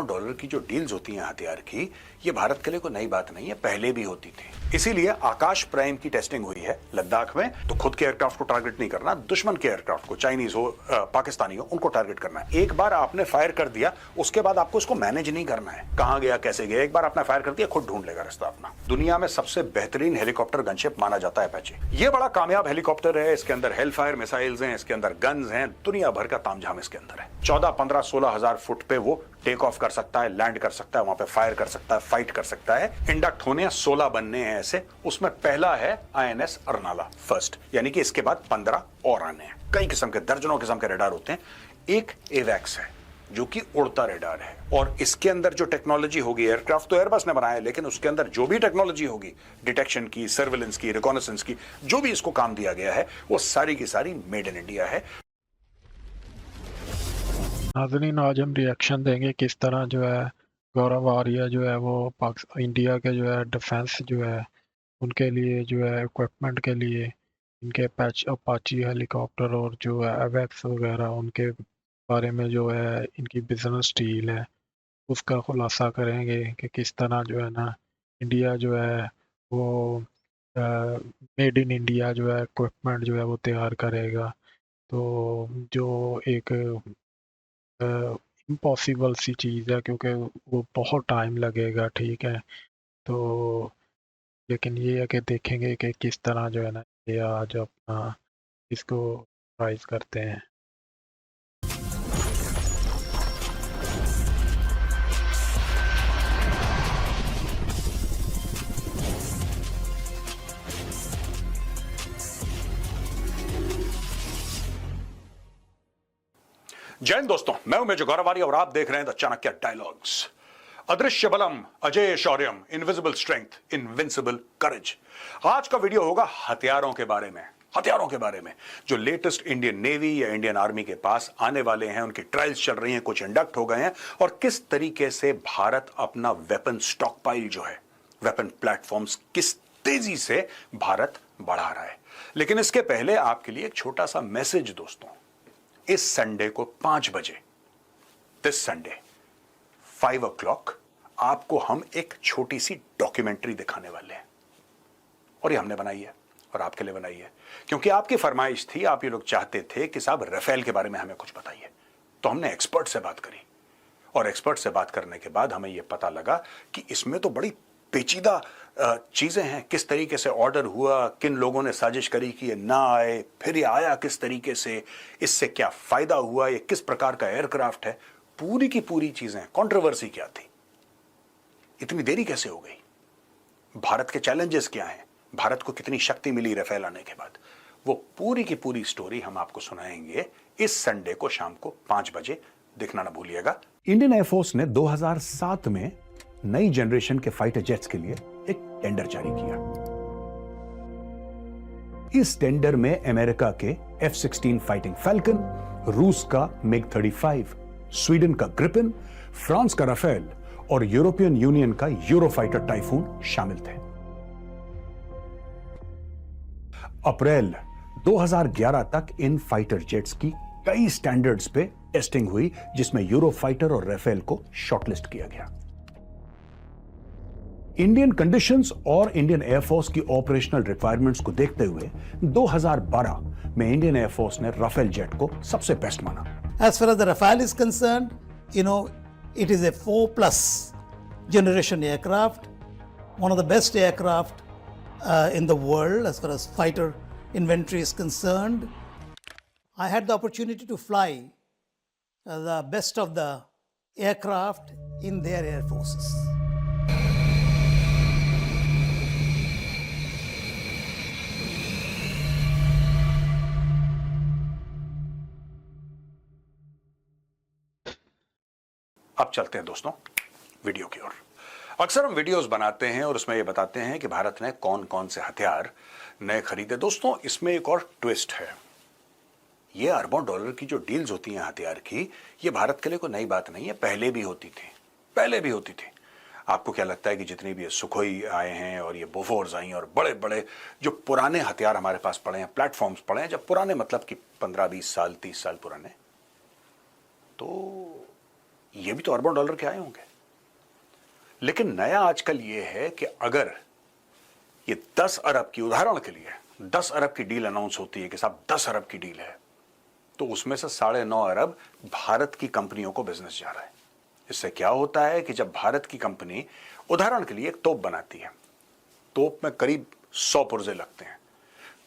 Dollar की जो deals होती हैं हथियार की, ये भारत के लिए कोई नई बात नहीं है, पहले भी होती थी। इसीलिए आकाश प्राइम की टेस्टिंग हुई है लद्दाख में। तो खुद के एयरक्राफ्ट को टारगेट नहीं करना, दुश्मन के एयरक्राफ्ट को, चाइनीज हो पाकिस्तानी हो, उनको टारगेट करना है। एक बार आपने फायर कर दिया, उसके बाद आपको इसको मैनेज नहीं करना है, कहां गया कैसे गया। एक बार आपने फायर कर दिया, खुद ढूंढ लेगा रास्ता अपना। दुनिया में सबसे बेहतरीन हेलीकॉप्टर गनशिप माना जाता है अपाचे। ये बड़ा कामयाब हेलीकॉप्टर है, इसके अंदर हेलफायर मिसाइल्स हैं, इसके अंदर गन्स हैं, दुनिया भर का तामझाम इसके अंदर है। 14, 15, 16 हजार फुट पे वो टेक ऑफ कर सकता है, लैंड कर सकता है, वहां पे फायर कर सकता है, फाइट कर सकता है। इंडक्ट होने 16 बनने हैं ऐसे, उसमें पहला है INS अर्नाला फर्स्ट, यानी कि इसके बाद 15 और आने हैं। कई किस्म के, दर्जनों किस्म के रेडार होते हैं। एक एवैक्स है जो कि उड़ता रेडार है, और इसके अंदर जो टेक्नोलॉजी होगी, एयरक्राफ्ट तो एयरबस ने बनाया है, लेकिन उसके अंदर जो भी टेक्नोलॉजी होगी, डिटेक्शन की, सर्विलेंस की, रिकॉनेसेंस की, जो भी इसको काम दिया गया है, वो सारी की सारी मेड इन इंडिया है। नाज़रीन, आज हम रिएक्शन देंगे किस तरह जो है गौरव आर्या जो है वो इंडिया के जो है डिफेंस जो है उनके लिए जो है इक्विपमेंट के लिए इनके अपाची हेलीकॉप्टर और जो है एवेक्स वगैरह उनके बारे में जो है इनकी बिजनेस डील है उसका खुलासा करेंगे कि किस तरह जो है ना इंडिया जो है वो मेड इन इंडिया जो है इक्विपमेंट जो है वो तैयार करेगा। तो जो एक इम्पॉसिबल सी चीज़ है क्योंकि वो बहुत टाइम लगेगा, ठीक है। तो लेकिन ये है कि देखेंगे कि किस तरह जो है ना ये आज अपना इसको प्राइस करते हैं। जय हिंद दोस्तों, मैं हूं मेजर गौरव आर्य और आप देख रहे हैं द चाणक्य डायलॉग्स। अदृश्य बलम, अजय शौर्यम, इनविजिबल स्ट्रेंथ, इनविंसिबल करेज। आज का वीडियो होगा हथियारों के बारे में, हथियारों के बारे में जो लेटेस्ट इंडियन नेवी या इंडियन आर्मी के पास आने वाले हैं, उनकी ट्रायल्स चल रही हैं, कुछ इंडक्ट हो गए हैं, और किस तरीके से भारत अपना वेपन स्टॉकपाइल जो है, वेपन प्लेटफॉर्म्स, किस तेजी से भारत बढ़ा रहा है। लेकिन इसके पहले आपके लिए एक छोटा सा मैसेज दोस्तों। इस संडे को 5 बजे, दिस संडे 5 o'clock, आपको हम एक छोटी सी डॉक्यूमेंट्री दिखाने वाले हैं, और ये हमने बनाई है और आपके लिए बनाई है, क्योंकि आपकी फरमाइश थी, आप ये लोग चाहते थे कि साहब राफेल के बारे में हमें कुछ बताइए। तो हमने एक्सपर्ट से बात करी, और एक्सपर्ट से बात करने के बाद हमें यह पता लगा कि इसमें तो बड़ी पेचीदा चीजें हैं। किस तरीके से ऑर्डर हुआ, किन लोगों ने साजिश करी कि ये ना आए, फिर ये आया किस तरीके से, इससे क्या फायदा हुआ, ये किस प्रकार का एयरक्राफ्ट है, पूरी की पूरी चीजें। कंट्रोवर्सी क्या थी, इतनी देरी कैसे हो गई, भारत के चैलेंजेस क्या हैं, भारत को कितनी शक्ति मिली राफेल आने के बाद, वो पूरी की पूरी स्टोरी हम आपको सुनाएंगे इस संडे को शाम को 5 बजे। देखना ना भूलिएगा। इंडियन एयरफोर्स ने 2007 में नई जनरेशन के फाइटर जेट्स के लिए एक टेंडर जारी किया। इस टेंडर में अमेरिका के F-16 फाइटिंग फैल्कन, रूस का MiG-35, स्वीडन का ग्रिपेन, फ्रांस का राफेल और यूरोपियन यूनियन का यूरोफाइटर टाइफून शामिल थे। अप्रैल 2011 तक इन फाइटर जेट्स की कई स्टैंडर्ड्स पे टेस्टिंग हुई, जिसमें यूरोफाइटर और राफेल को शॉर्टलिस्ट किया गया। इंडियन कंडीशंस और इंडियन एयरफोर्स की ऑपरेशनल रिक्वायरमेंट्स को देखते हुए 2012 में इंडियन एयरफोर्स ने राफेल जेट को सबसे बेस्ट माना। As far as the Rafale is concerned, you know, it is a 4+ generation aircraft, one of the best aircraft in the world as far as fighter inventory is concerned. I had the opportunity to fly the best of the aircraft in their air forces. अब चलते हैं दोस्तों video की ओर। अक्सर हम videos बनाते हैं और उसमें ये बताते हैं कि भारत ने कौन कौन से हथियार नए खरीदे। दोस्तों, इसमें एक और ट्विस्ट है। ये अरबों डॉलर की जो डील्स होती हैं हथियार की, ये भारत के लिए कोई नई बात नहीं है, पहले भी होती थी, पहले भी होती थी। आपको क्या लगता है कि जितनी भी ये सुखोई आए हैं और ये बोफोर्स आई हैं और बड़े बड़े जो पुराने हथियार हमारे पास पड़े हैं, प्लेटफॉर्म्स पड़े हैं, जब पुराने मतलब कि 15-20 साल 30 साल पुराने, तो ये भी तो अरबों डॉलर के आए होंगे। लेकिन नया आजकल ये है कि अगर ये 10 अरब की, उदाहरण के लिए 10 अरब की डील अनाउंस होती है कि साहब 10 अरब की डील है, तो उसमें से 9.5 अरब भारत की कंपनियों को बिजनेस जा रहा है। इससे क्या होता है कि जब भारत की कंपनी उदाहरण के लिए एक तोप बनाती है, तोप में करीब 100 पुर्जे लगते हैं,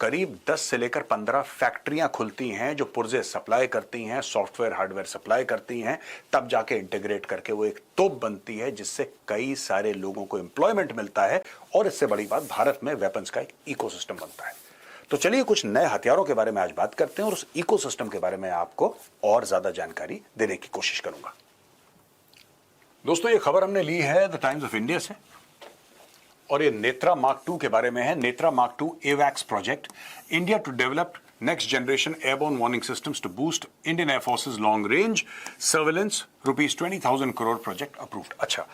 करीब 10 से लेकर 15 फैक्ट्रियां खुलती हैं जो पुर्जे सप्लाई करती हैं, सॉफ्टवेयर हार्डवेयर सप्लाई करती हैं, तब जाके इंटीग्रेट करके वो एक तोप बनती है जिससे कई सारे लोगों को एम्प्लॉयमेंट मिलता है। और इससे बड़ी बात, भारत में वेपन्स का एक इकोसिस्टम बनता है। तो चलिए कुछ नए हथियारों के बारे में आज बात करते हैं और उस इकोसिस्टम के बारे में आपको और ज्यादा जानकारी देने की कोशिश करूंगा। दोस्तों, ये खबर हमने ली है द टाइम्स ऑफ इंडिया से और ये नेत्रा मार्क 2 के बारे में है। नेत्रा मार्क 2 एवैक्स project, India to develop next generation airborne warning systems to boost Indian air forces long range surveillance, ₹20,000 crore project approved. अच्छा,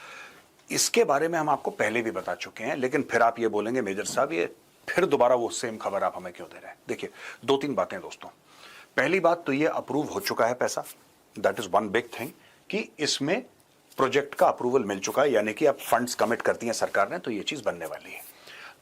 इसके बारे में हम आपको पहले भी बता चुके हैं, लेकिन फिर आप ये बोलेंगे मेजर साहब ये फिर दोबारा वो सेम खबर आप हमें क्यों दे रहे हैं। देखिए, 2-3 बातें दोस्तों। पहली बात तो ये अप्रूव हो चुका है पैसा, that is one big thing, कि इसमें प्रोजेक्ट का अप्रूवल मिल चुका है, यानी कि अब फंड्स कमिट करती है सरकार ने, तो ये चीज बनने वाली है।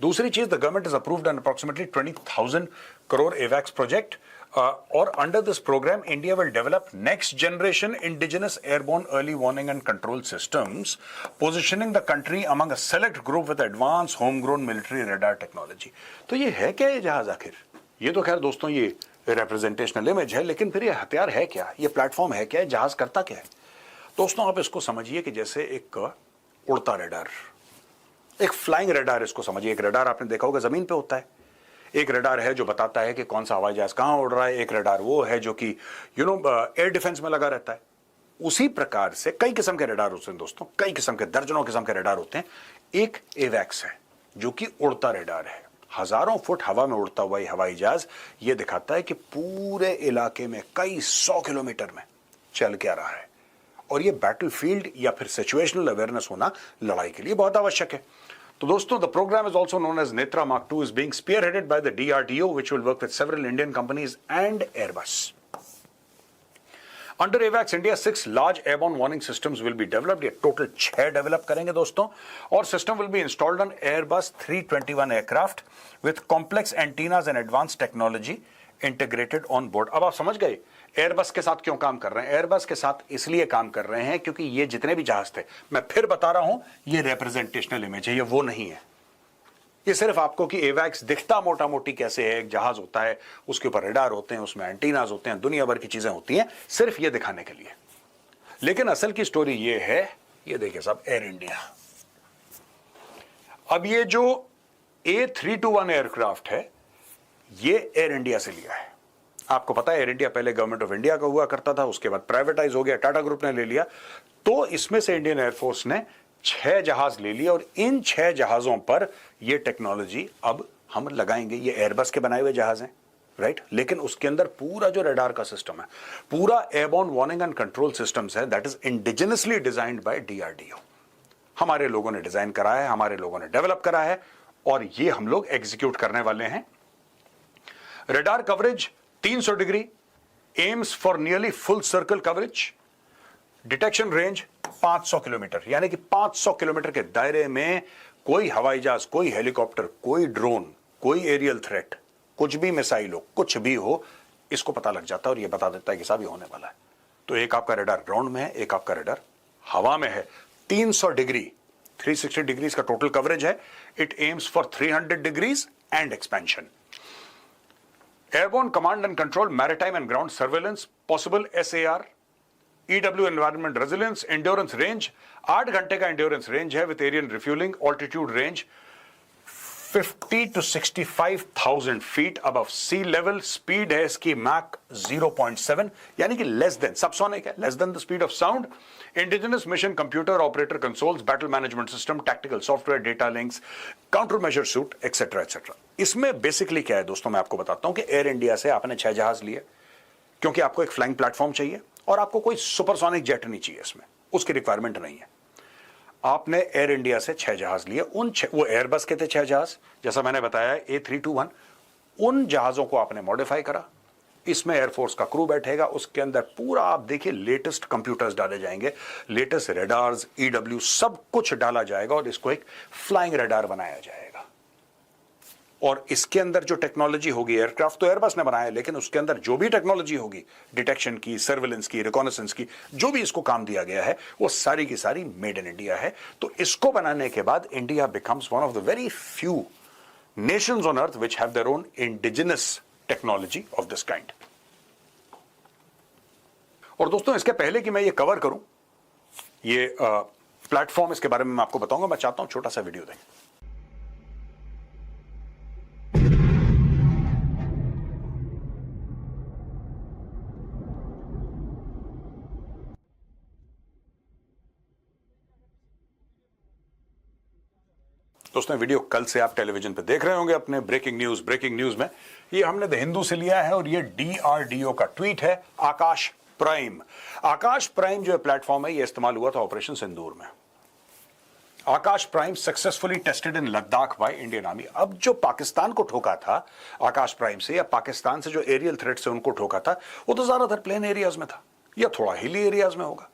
दूसरी चीज, the government is approved an approximately 20,000 crore एवैक्स प्रोजेक्ट और under this program India will develop next generation indigenous airborne early warning and control systems, positioning the country among a select group with advance home grown military radar technology. तो ये है क्या ये जहाज आखिर? ये तो खैर दोस्तों ये रिप्रेजेंटेशनल इमेज है, लेकिन फिर ये हथियार है क्या, ये प्लेटफॉर्म है क्या, जहाज करता क्या है? दोस्तों, आप इसको समझिए कि जैसे एक उड़ता रेडार, एक फ्लाइंग रेडार इसको समझिए। एक रेडार आपने देखा होगा जमीन पे होता है, एक रेडार है जो बताता है कि कौन सा हवाई जहाज कहां उड़ रहा है, एक रेडार वो है जो कि एयर डिफेंस में लगा रहता है। उसी प्रकार से कई किस्म के रेडार होते हैं दोस्तों, कई किस्म के, दर्जनों किस्म के रेडार होते हैं। एक एवैक्स है जो कि उड़ता रेडार है, हजारों फुट हवा में उड़ता हुआ हवाई जहाज ये दिखाता है कि पूरे इलाके में कई 100 किलोमीटर में चल क्या रहा है। और ये बैटलफील्ड या फिर सिचुएशनल अवेयरनेस होना लड़ाई के लिए बहुत आवश्यक है। तो दोस्तों, the program is also known as Netra mark 2 is being spearheaded by the DRDO which will work with several Indian companies and Airbus. Under एवैक्स India 6 large airborne warning systems will be developed. ये total 6 develop करेंगे दोस्तों, और system will be installed on Airbus 321 aircraft with complex antennas and advance technology integrated on board. अब आप समझ गए Airbus के साथ क्यों काम कर रहे हैं। एयरबस के साथ इसलिए काम कर रहे हैं क्योंकि ये जितने भी जहाज थे, मैं फिर बता रहा हूं, ये रिप्रेजेंटेशनल इमेज है, ये वो नहीं है। ये सिर्फ आपको कि एवैक्स दिखता मोटा मोटी कैसे है, एक जहाज होता है, उसके ऊपर रेडार होते हैं, उसमें एंटीनाज होते हैं, दुनिया भर की चीजें होती हैं, सिर्फ ये दिखाने के लिए। लेकिन असल की स्टोरी ये है, ये देखिए साहब, एयर इंडिया। अब ये जो A321 एयरक्राफ्ट है, ये एयर इंडिया से लिया है। आपको पता है एयर इंडिया पहले गवर्नमेंट ऑफ इंडिया का हुआ करता था, उसके बाद प्राइवेटाइज हो गया, टाटा ग्रुप ने ले लिया। तो इसमें से इंडियन एयरफोर्स ने 6 जहाज ले लिए और इन 6 जहाजों पर यह टेक्नोलॉजी अब हम लगाएंगे। ये एयरबस के बनाए हुए जहाज हैं, राइट, लेकिन उसके अंदर पूरा जो रडार का सिस्टम है, पूरा airborne warning and control systems है, that is indigenously designed by DRDO। हमारे लोगों ने डिजाइन करा है, हमारे लोगों ने डेवलप करा है और ये हम लोग एग्जीक्यूट करने वाले हैं। Radar coverage 300 degree, AIIMS for nearly full circle coverage, detection range 500 kilometre, यानी कि 500 किलोमीटर के दायरे में कोई हवाई जहाज, कोई हेलीकॉप्टर, कोई ड्रोन, कोई एरियल थ्रेट, कुछ भी मिसाइल हो, कुछ भी हो, इसको पता लग जाता है और ये बता देता है कि साहब ये होने वाला है। तो एक आपका रडार ग्राउंड में है, एक आपका रडार हवा में है। 300 डिग्री, 360 डिग्रीज का टोटल कवरेज है। It aims for 300 degrees and expansion. Airborne Command and Control, Maritime and Ground Surveillance, possible SAR, EW Environment Resilience, Endurance Range, 8 घंटे का Endurance Range है with Aerial Refueling, Altitude Range 50 to 65,000 feet above sea level, Speed है इसकी Mach 0.7, यानी कि less than, subsonic है, less than the speed of sound, Indigenous Mission Computer Operator Consoles, Battle Management System, Tactical Software, Data Links, Countermeasure Suit, etc. etc. इसमें basically क्या है दोस्तों, मैं आपको बताता हूं कि एयर इंडिया से आपने 6 जहाज लिए क्योंकि आपको एक फ्लाइंग प्लेटफॉर्म चाहिए और आपको कोई सुपरसोनिक जेट नहीं चाहिए, इसमें उसकी रिक्वायरमेंट नहीं है। आपने एयर इंडिया से 6 जहाज लिए, उन वो एयरबस के थे 6 जहाज, जैसा मैंने बताया A321, उन जहाजों को आपने मॉडिफाई करा, इसमें एयरफोर्स का क्रू बैठेगा, उसके अंदर पूरा आप देखिए लेटेस्ट कंप्यूटर्स डाले जाएंगे, लेटेस्ट रेडार्स, ईडब्ल्यू सब कुछ डाला जाएगा और इसको एक फ्लाइंग रेडार बनाया जाएगा। और इसके अंदर जो टेक्नोलॉजी होगी, एयरक्राफ्ट तो एयरबस ने बनाया, लेकिन उसके अंदर जो भी टेक्नोलॉजी होगी, डिटेक्शन की, सर्विलेंस की, रिकॉनेसेंस की, जो भी इसको काम दिया गया है वो सारी की सारी मेड इन इंडिया है। तो इसको बनाने के बाद India becomes one of the very few nations on earth which have their own indigenous technology of this kind. और दोस्तों, इसके पहले कि मैं ये कवर करूं, ये प्लेटफॉर्म, इसके बारे में मैं आपको बताऊंगा, मैं चाहता हूं छोटा सा वीडियो दें। दोस्तों, वीडियो कल से आप टेलीविजन पे देख रहे होंगे अपने ब्रेकिंग न्यूज में। ये हमने द हिंदू से लिया है और ये DRDO का ट्वीट है। आकाश प्राइम जो है प्लेटफॉर्म है, ये इस्तेमाल हुआ था ऑपरेशन सिंदूर में। Akash prime successfully tested in Ladakh by Indian army. अब जो पाकिस्तान को ठोका था आकाश प्राइम से, या पाकिस्तान से जो एरियल थ्रेट से उनको ठोका था, वो तो ज्यादातर प्लेन एरियाज में था या थोड़ा हिली एरियाज में होगा,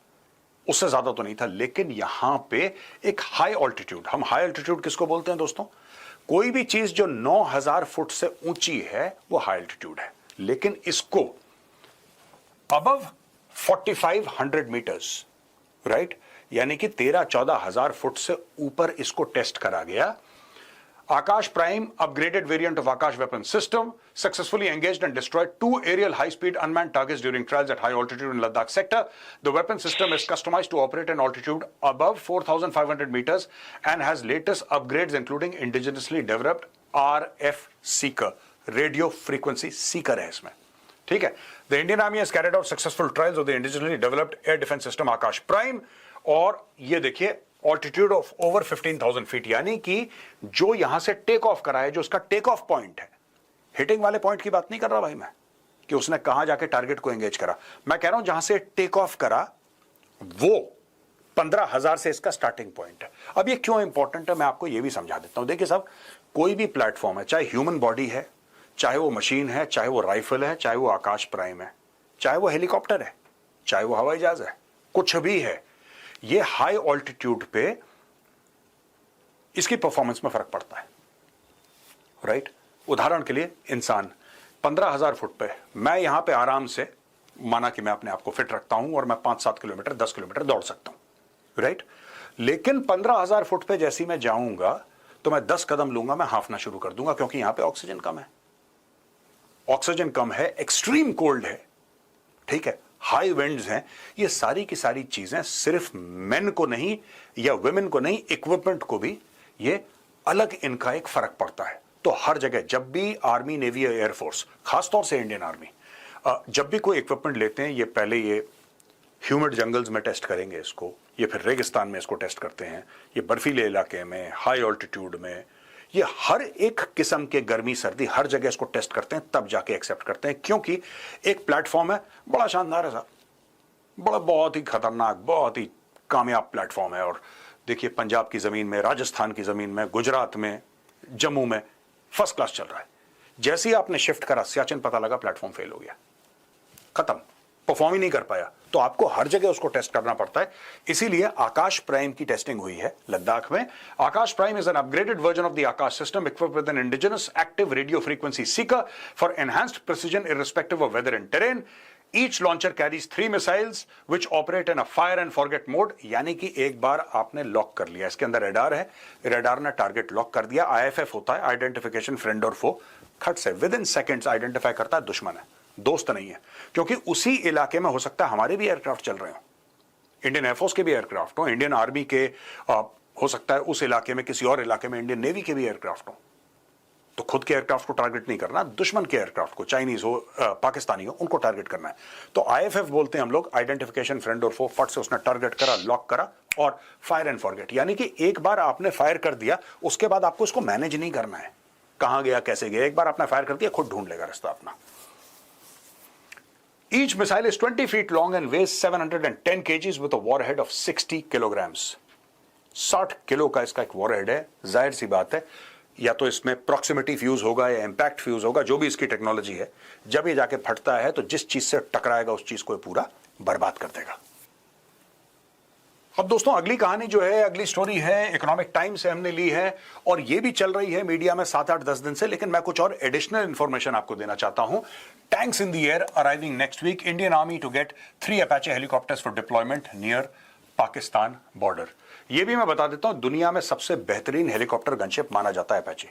उससे ज्यादा तो नहीं था। लेकिन यहां पे एक हाई ऑल्टीट्यूड, हम हाई ऑल्टीट्यूड किसको बोलते हैं दोस्तों? कोई भी चीज जो 9000 फुट से ऊंची है वो हाई ऑल्टीट्यूड है। लेकिन इसको अबव 4500 मीटर्स, राइट, यानी कि 13-14 हजार फुट से ऊपर इसको टेस्ट करा गया। Akash Prime, upgraded variant of Akash weapon system, successfully engaged and destroyed 2 aerial high-speed unmanned targets during trials at high altitude in Ladakh sector. The weapon system is customized to operate in altitude above 4,500 meters and has latest upgrades including indigenously developed RF seeker, radio frequency seeker है इसमें, ठीक है। The Indian Army has carried out successful trials of the indigenously developed air defense system Akash Prime, और ये देखिए altitude of over 15,000 feet, यानी कि जो यहां से टेक ऑफ करा है, जो उसका टेक ऑफ पॉइंट है, हिटिंग वाले पॉइंट की बात नहीं कर रहा भाई मैं, कि उसने कहां जाके टारगेट को एंगेज करा। मैं कह रहा हूं जहां से टेक ऑफ करा वो 15,000 से इसका स्टार्टिंग पॉइंट है। अब ये क्यों इंपॉर्टेंट है मैं आपको ये भी समझा देता हूं। देखिए साहब, कोई भी प्लेटफॉर्म है, चाहे ह्यूमन बॉडी है, चाहे वो मशीन है, चाहे वो राइफल है, चाहे वो आकाश प्राइम है, चाहे वो हेलीकॉप्टर है, चाहे वो हवाई जहाज है, कुछ भी है, ये हाई ऑल्टीट्यूड पे इसकी परफॉर्मेंस में फर्क पड़ता है, राइट। उदाहरण के लिए इंसान 15,000 फुट पे, मैं यहां पे आराम से, माना कि मैं अपने आप को फिट रखता हूं और मैं 5-7 किलोमीटर 10 किलोमीटर दौड़ सकता हूं, राइट। लेकिन 15,000 फुट पे जैसी मैं जाऊंगा तो मैं 10 कदम लूंगा, मैं हाफना शुरू कर दूंगा, क्योंकि यहां पे ऑक्सीजन कम है, ऑक्सीजन कम है, एक्सट्रीम कोल्ड है, ठीक है, हाई विंड्स हैं। ये सारी की सारी चीजें सिर्फ मेन को नहीं या वुमेन को नहीं, इक्विपमेंट को भी ये अलग, इनका एक फर्क पड़ता है। तो हर जगह जब भी आर्मी, नेवी या एयरफोर्स, खासतौर से इंडियन आर्मी, जब भी कोई इक्विपमेंट लेते हैं, ये पहले ये ह्यूमिड जंगल्स में टेस्ट करेंगे इसको, ये फिर रेगिस्तान में इसको टेस्ट करते हैं, ये बर्फीले इलाके में, हाई ऑल्टीट्यूड में, ये हर एक किस्म के गर्मी सर्दी हर जगह इसको टेस्ट करते हैं, तब जाके एक्सेप्ट करते हैं। क्योंकि एक प्लेटफॉर्म है, बड़ा शानदार है साहब, बड़ा बहुत ही खतरनाक, बहुत ही कामयाब प्लेटफॉर्म है। और देखिए, पंजाब की जमीन में, राजस्थान की जमीन में, गुजरात में, जम्मू में फर्स्ट क्लास चल रहा है। जैसे ही आपने शिफ्ट करा सियाचिन, पता लगा प्लेटफॉर्म फेल हो गया, खत्म, परफॉर्म ही नहीं कर पाया। तो आपको हर जगह उसको टेस्ट करना पड़ता है। इसीलिए आकाश प्राइम की टेस्टिंग हुई है लद्दाख में। Akash prime is an upgraded version of the Akash system equipped with an indigenous active radio frequency seeker for enhanced precision irrespective of weather and terrain. Each launcher carries 3 missiles which operate in a fire and forget mode, यानी कि एक बार आपने lock कर लिया, इसके अंदर radar है, radar ने टारगेट लॉक कर दिया। IFF होता है, आइडेंटिफिकेशन फ्रेंड और फो, खट से विद इन सेकेंड्स आइडेंटिफाई करता है दुश्मन है, दोस्त नहीं है। क्योंकि उसी इलाके में हो सकता है हमारे भी एयरक्राफ्ट चल रहे हो, इंडियन एयरफोर्स के भी एयरक्राफ्ट हो, इंडियन आर्मी के हो सकता है उस इलाके में, किसी और इलाके में इंडियन नेवी के भी एयरक्राफ्ट हो। तो खुद के एयरक्राफ्ट को टारगेट नहीं करना, दुश्मन के एयरक्राफ्ट को, चाइनीज हो, पाकिस्तानी हो, उनको टारगेट करना है। तो IFF बोलते हैं हम लोग, आइडेंटिफिकेशन फ्रेंड और फो, फट से उसने टारगेट करा, लॉक करा और फायर एंड फॉरगेट, यानी कि एक बार आपने फायर कर दिया, उसके बाद आपको इसको मैनेज नहीं करना है, कहां गया कैसे गया, एक बार आपने फायर कर दिया, खुद ढूंढ लेगा रास्ता अपना। Each missile is 20 feet long and weighs 710 kgs with a warhead of 60 kilograms. 60 kilo का इसका एक वॉरहेड है। जाहिर सी बात है या तो इसमें प्रॉक्सिमिटी फ्यूज होगा या इंपैक्ट फ्यूज होगा, जो भी इसकी टेक्नोलॉजी है, जब ये जाके फटता है तो जिस चीज से टकराएगा उस चीज को पूरा बर्बाद कर देगा। अब दोस्तों अगली कहानी जो है, अगली स्टोरी है, इकोनॉमिक टाइम्स से हमने ली है और ये भी चल रही है मीडिया में 7-8-10 दिन से, लेकिन मैं कुछ और एडिशनल इंफॉर्मेशन आपको देना चाहता हूं। Tanks in the air arriving next week, Indian army to get 3 Apache helicopters for deployment near Pakistan border. ये भी मैं बता देता हूं, दुनिया में सबसे बेहतरीन हेलीकॉप्टर गनशिप माना जाता है अपाचे।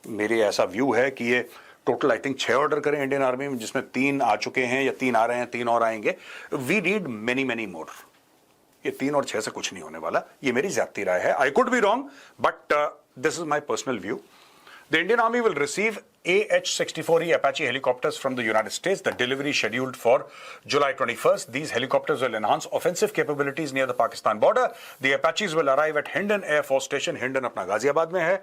मेरी ऐसा व्यू है कि ये टोटल आई थिंक 6 ऑर्डर करें इंडियन आर्मी में, जिसमें 3 आ चुके हैं या 3 आ रहे हैं, 3 और आएंगे। We need many more. ये 3 और 6 से कुछ नहीं होने वाला, ये मेरी ज्यादती राय है। I could be wrong but this is my personal view. The Indian Army will receive AH-64E Apache helicopters from the United States. The delivery scheduled for July 21st. These helicopters will enhance offensive capabilities near the Pakistan border. The Apaches will arrive at Hindon Air Force Station. Hindon अपना गाजियाबाद में है.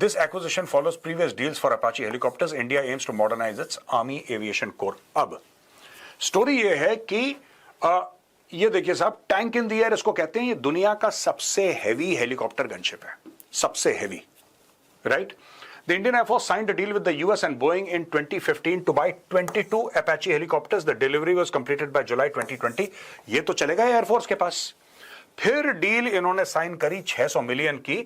This acquisition follows previous deals for Apache helicopters. India aims to modernize its Army Aviation Corps. अब story ये है कि ये देखिए साहब, टैंक इन द एयर इसको कहते हैं। ये दुनिया का सबसे हैवी हेलीकॉप्टर गनशिप है, सबसे heavy, right? The Indian Air Force signed a deal with the US and Boeing in 2015 to buy 22 Apache helicopters. The delivery was completed by July 2020. ये तो चलेगा एयरफोर्स के पास। फिर डील इन्होंने साइन करी 600 million की,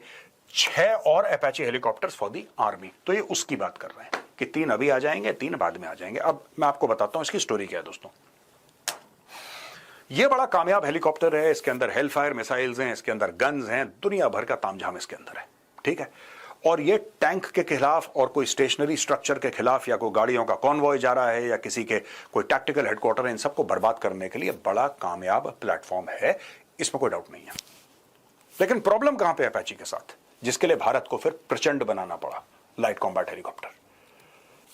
6 और Apache helicopters for the army. तो ये उसकी बात कर रहे हैं कि 3 अभी आ जाएंगे, 3 बाद में आ जाएंगे। अब मैं आपको बताता हूं इसकी स्टोरी क्या है दोस्तों। ये बड़ा कामयाब हेलीकॉप्टर है, इसके अंदर हेलफायर मिसाइल्स हैं, इसके अंदर गन्स हैं, दुनिया भर का तामझाम इसके अंदर है, ठीक है। और ये टैंक के खिलाफ और कोई स्टेशनरी स्ट्रक्चर के खिलाफ या कोई गाड़ियों का कॉन्वॉय जा रहा है या किसी के कोई टैक्टिकल हेडक्वार्टर है, इन सबको बर्बाद करने के लिए बड़ा कामयाब प्लेटफॉर्म है, इसमें कोई डाउट नहीं है। लेकिन प्रॉब्लम कहां पे है अपाचे के साथ, जिसके लिए भारत को फिर प्रचंड बनाना पड़ा लाइट कॉम्बैट हेलीकॉप्टर।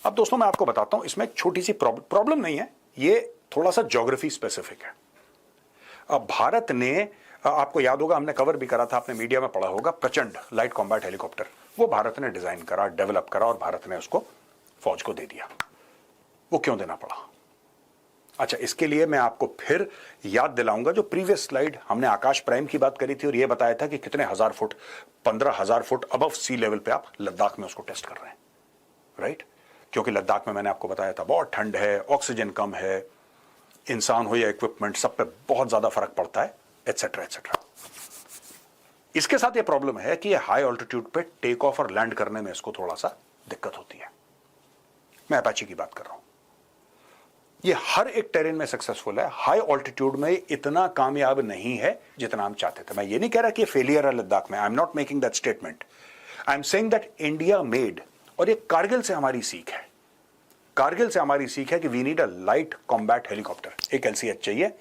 अब दोस्तों मैं आपको बताता हूं, इसमें एक छोटी सी प्रॉब्लम नहीं है, ये थोड़ा सा ज्योग्राफी स्पेसिफिक है। अब भारत ने, आपको याद होगा हमने कवर भी करा था, आपने मीडिया में पढ़ा होगा, प्रचंड लाइट कॉम्बैट हेलीकॉप्टर, वो भारत ने डिजाइन करा, डेवलप करा और भारत ने उसको फौज को दे दिया। वो क्यों देना पड़ा? अच्छा, इसके लिए मैं आपको फिर याद दिलाऊंगा, जो प्रीवियस स्लाइड हमने आकाश प्राइम की बात करी थी और ये बताया था कि कितने हजार foot, 15,000 foot above sea level पे आप लद्दाख में उसको टेस्ट कर रहे हैं, राइट? क्योंकि लद्दाख में मैंने आपको बताया था बहुत ठंड है, ऑक्सीजन कम है, इंसान हो या इक्विपमेंट, सब पे बहुत ज्यादा फर्क पड़ता है, एटसेट्रा एटसेट्रा। इसके साथ ये प्रॉब्लम है कि ये हाई ऑल्टीट्यूड पे टेक ऑफ और लैंड करने में इसको थोड़ा सा दिक्कत होती है। मैं अपाचे की बात कर रहा हूं, ये हर एक टेरेन में सक्सेसफुल है, हाई ऑल्टीट्यूड में इतना कामयाब नहीं है जितना हम चाहते थे। मैं ये नहीं कह रहा कि फेलियर है लद्दाख में, I am not making that statement, I am saying that India made, और ये कारगिल से हमारी सीख है, कारगिल से हमारी सीख है कि we need a light combat helicopter, एक LCH चाहिए,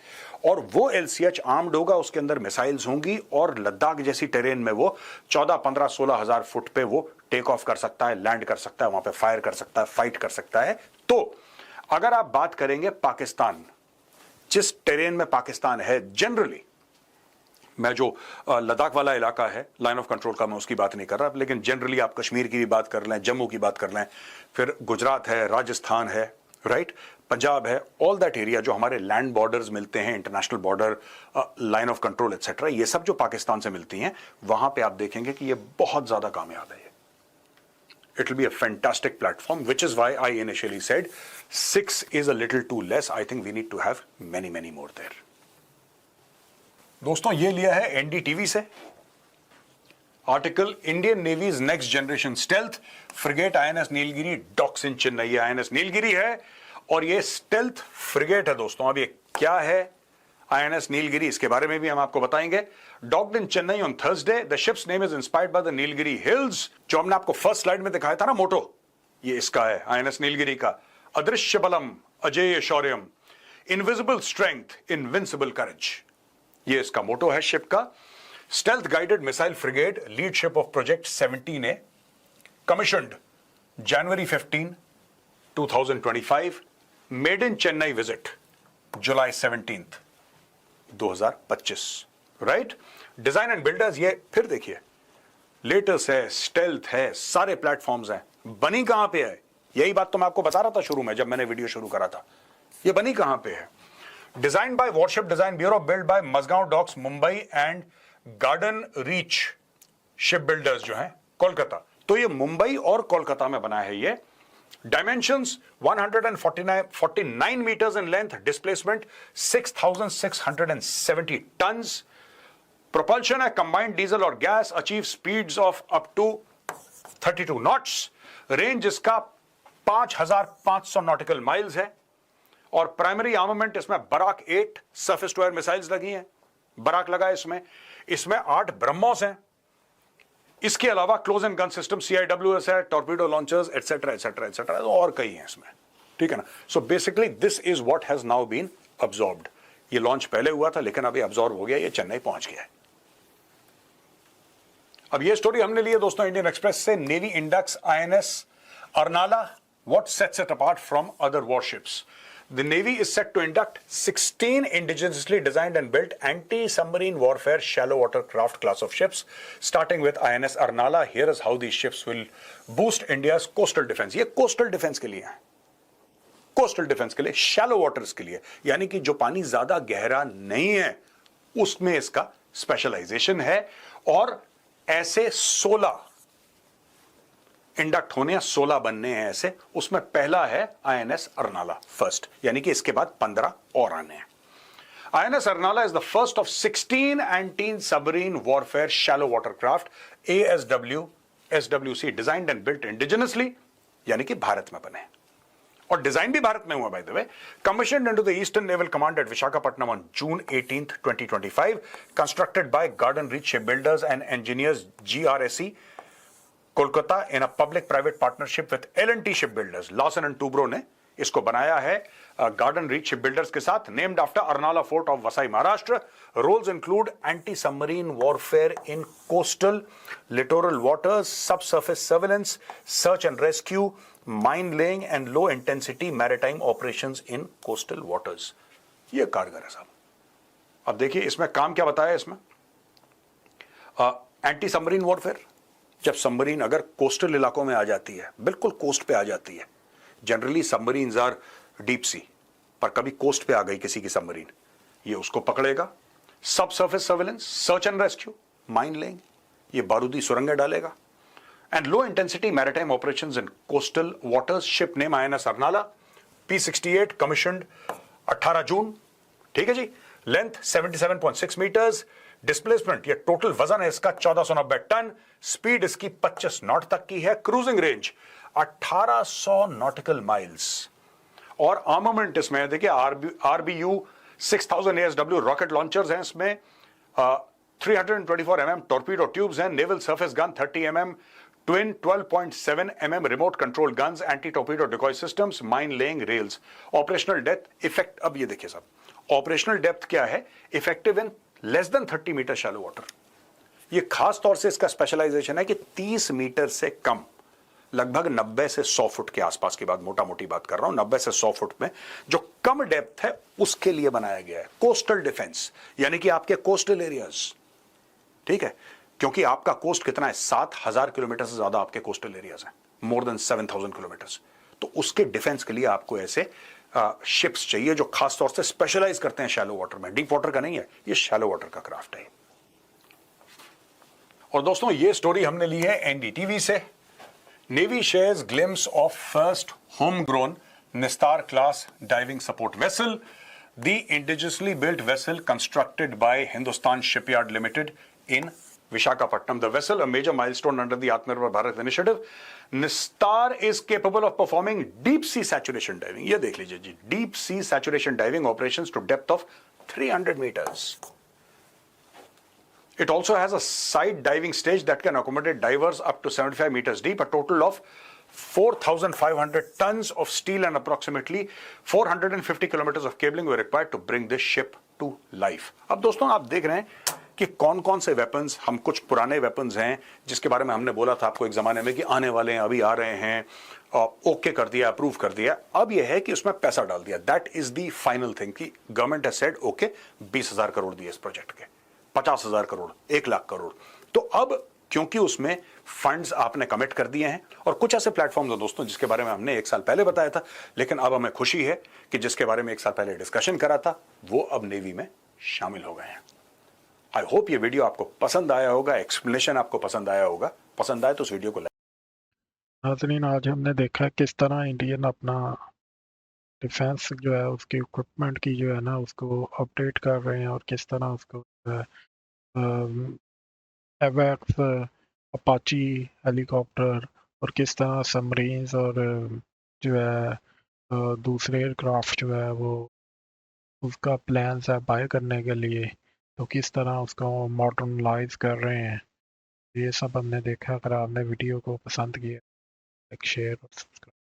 और वो LCH आर्म्ड होगा, उसके अंदर मिसाइल्स होंगी और लद्दाख जैसी टेरेन में वो 14, 15, 16,000 फुट पे वो टेक ऑफ कर सकता है, लैंड कर सकता है, वहां पे फायर कर सकता है, फाइट कर सकता है। तो अगर आप बात करेंगे पाकिस्तान, जिस टेरेन में पाकिस्तान है, जनरली मैं जो लद्दाख वाला इलाका है लाइन ऑफ कंट्रोल का, मैं उसकी बात नहीं कर रहा, लेकिन जनरली आप कश्मीर की भी बात कर लें, जम्मू की बात कर लें, फिर गुजरात है, राजस्थान है, राइट, पंजाब है, ऑल दैट एरिया जो हमारे लैंड बॉर्डर्स मिलते हैं, international border, line of control etcetera, ये सब जो पाकिस्तान से मिलती हैं, वहां पे आप देखेंगे कि ये बहुत ज्यादा कामयाब है। It will be a fantastic platform, which is why I initially said 6 is a little too less. I think we need to have many more there. दोस्तों ये लिया है NDTV से article, Indian navy's next generation stealth frigate INS Nilgiri docks in Chennai. INS Nilgiri है और ये stealth frigate है दोस्तों। अब ये क्या है INS नीलगिरी, इसके बारे में भी हम आपको बताएंगे। Docked in Chennai on Thursday, the ships name is inspired by the Nilgiri hills. जो हमने आपको फर्स्ट स्लाइड में दिखाया था ना मोटो, ये इसका है INS नीलगिरी का। अदृश्य बलम अजेय शौर्यम, इनविजिबल स्ट्रेंथ इनविंसिबल करेज, ये इसका मोटो है शिप का। Stealth guided missile frigate, lead ship of project 17A, commissioned January 15, 2025, made in Chennai visit July 17, 2025, right. Design and builders, ये फिर देखिए लेटेस्ट है, स्टेल्थ है, सारे प्लेटफॉर्म्स हैं। बनी कहां पे है, यही बात तो मैं आपको बता रहा था शुरू में जब मैंने वीडियो शुरू करा था, ये बनी कहां पे है। Design by Warship Design Bureau, build by Mazagon Docks Mumbai and Garden Reach Shipbuilders जो हैं कोलकाता। तो ये मुंबई और कोलकाता में बना है ये। Dimensions 149 meters in length, displacement 6,670 tons. Propulsion है combined diesel और gas, achieve speeds of up to 32 knots. Range इसका 5,500 nautical miles है और प्राइमरी आर्मामेंट इसमें Barak 8 surface to air missiles लगी हैं, बराक लगा है इसमें 8 ब्रह्मोस हैं। इसके अलावा close and gun system CIWS है, torpedo launchers etcetera etcetera etcetera और कई हैं इसमें, ठीक है ना। So basically this is what has now been absorbed. ये लॉन्च पहले हुआ था लेकिन अभी अब्सॉर्ब हो गया, ये चेन्नई पहुंच गया है। अब ये स्टोरी हमने ली है दोस्तों इंडियन एक्सप्रेस से। Navy index INS Arnala, what sets it apart from other warships. The Navy is set to induct 16 indigenously designed and built anti-submarine warfare shallow water craft class of ships, starting with INS Arnala. Here is how these ships will boost India's coastal defense. ये coastal defense के लिए है, coastal defense के लिए, shallow waters के लिए, यानी कि जो पानी ज्यादा गहरा नहीं है उसमें इसका स्पेशलाइजेशन है। और ऐसे 16 इंडक्ट होने हैं, 16 बनने हैं ऐसे, उसमें पहला है INS अर्नाला फर्स्ट, यानी कि इसके बाद 15 और आने हैं। INS Arnala is the first of 16 anti submarine warfare shallow water craft SWC designed and built indigenously, यानी कि भारत में बने और डिजाइन भी भारत में हुआ by the way. Commissioned into the eastern naval command eight Visakhapatnam on June 18th, 2025, constructed by garden Reach ship builders and engineers GRSE Kolkata in a public private partnership with L&T ship builders. Lawson and Toubro ने इसको बनाया है garden Reach ship builders के साथ। Named after Arnala fort of Vasai Maharashtra. Roles include anti submarine warfare in coastal littoral waters, sub surface surveillance, search and rescue, mine laying and low intensity maritime operations in coastal waters. ये कारगर है साहब। अब देखिए इसमें काम क्या बताया इसमें। एंटी सबमरीन वॉरफेयर, जब सबमरीन अगर कोस्टल इलाकों में आ जाती है, बिल्कुल कोस्ट पे आ जाती है, generally submarines are deep sea, पर कभी कोस्ट पे आ गई किसी की सबमरीन, ये उसको पकड़ेगा। Sub surface surveillance, search and rescue, mine laying, ये बारूदी सुरंगें डालेगा। And low intensity maritime operations in coastal waters. Ship name INS Arnala, P-68, commissioned 18 June, ठीक है जी। Length 77.6 metres. डिस्प्लेसमेंट, ये टोटल वजन है इसका 1490 टन। स्पीड इसकी 25 नॉट तक की है। Cruising range 1800 nautical miles. और आर्मामेंट इसमें देखिए RBU 6000 ASW रॉकेट लॉन्चर्स हैं इसमें, 324 mm टॉर्पीडो ट्यूब्स हैं, naval surface gun 30 mm, twin 12.7 mm remote control guns, anti torpedo decoy systems, mine laying rails. Operational depth effect, अब ये देखिए साहब, ऑपरेशनल डेप्थ क्या है, effective in less than 30 meter shallow water. ये खास तौर से इसका स्पेशलाइजेशन है कि 30 मीटर से कम, लगभग 90 से 100 फुट के आसपास की बात, मोटा मोटी बात कर रहा हूं, 90 से 100 फुट में जो कम डेप्थ है उसके लिए बनाया गया है। कोस्टल डिफेंस, यानी कि आपके कोस्टल एरियाज, ठीक है, क्योंकि आपका कोस्ट कितना है, 7000 किलोमीटर से ज्यादा आपके कोस्टल एरियाज हैं, मोर देन 7000 किलोमीटर्स। तो उसके डिफेंस के लिए आपको ऐसे शिप्स चाहिए जो खास तौर से स्पेशलाइज करते हैं शैलो वाटर में। डीप वाटर का नहीं है, ये शैलो वाटर का क्राफ्ट है। और दोस्तों ये स्टोरी हमने ली है NDTV से। Navy shares glimpse of first home grown Nistar class diving support vessel, the indigenously built vessel constructed by Hindustan shipyard limited in Visakhapatnam. The vessel, a major milestone under the Atmanirbhar Bharat initiative. Nistar is capable of performing deep sea saturation diving. ये देख लीजिए जी, deep sea saturation diving operations to depth of 300 meters. It also has a side diving stage that can accommodate divers up to 75 meters deep. A total of 4,500 tons of steel and approximately 450 kilometers of cabling were required to bring this ship to life. अब दोस्तों आप देख रहे हैं कि कौन कौन से वेपन्स, हम कुछ पुराने वेपन्स हैं जिसके बारे में हमने बोला था आपको एक जमाने में कि आने वाले हैं, अभी आ रहे हैं, ओके कर दिया, अप्रूव कर दिया। अब यह है कि उसमें पैसा डाल दिया। That is the final thing कि government has said okay, 20,000 crore दिए इस प्रोजेक्ट के, 50,000 करोड़, 1,00,000 करोड़। तो अब क्योंकि उसमें फंड्स आपने कमिट कर दिए हैं, और कुछ ऐसे प्लेटफॉर्म्स हैं दोस्तों जिसके बारे में हमने 1 साल पहले बताया था, लेकिन अब हमें खुशी है कि जिसके बारे में 1 साल पहले डिस्कशन करा था वो अब नेवी में शामिल हो गए हैं। आई होप ये वीडियो आपको पसंद आया होगा, एक्सप्लेनेशन आपको पसंद आया होगा। पसंद आए तो इस वीडियो को नाज़रीन, आज हमने देखा किस तरह इंडियन अपना डिफेंस जो है उसकी इक्विपमेंट की जो है ना उसको अपडेट कर रहे हैं और किस तरह उसको जो है एवैक्स अपाची हेलीकॉप्टर और किस तरह सबमरीन्स और जो है दूसरे एयरक्राफ्ट जो है वो उसका प्लान्स है बाय करने के लिए, तो किस तरह उसको मॉडर्नलाइज कर रहे हैं। ये सब हमने देखा। अगर आपने वीडियो को पसंद किया, लाइक शेयर और सब्सक्राइब।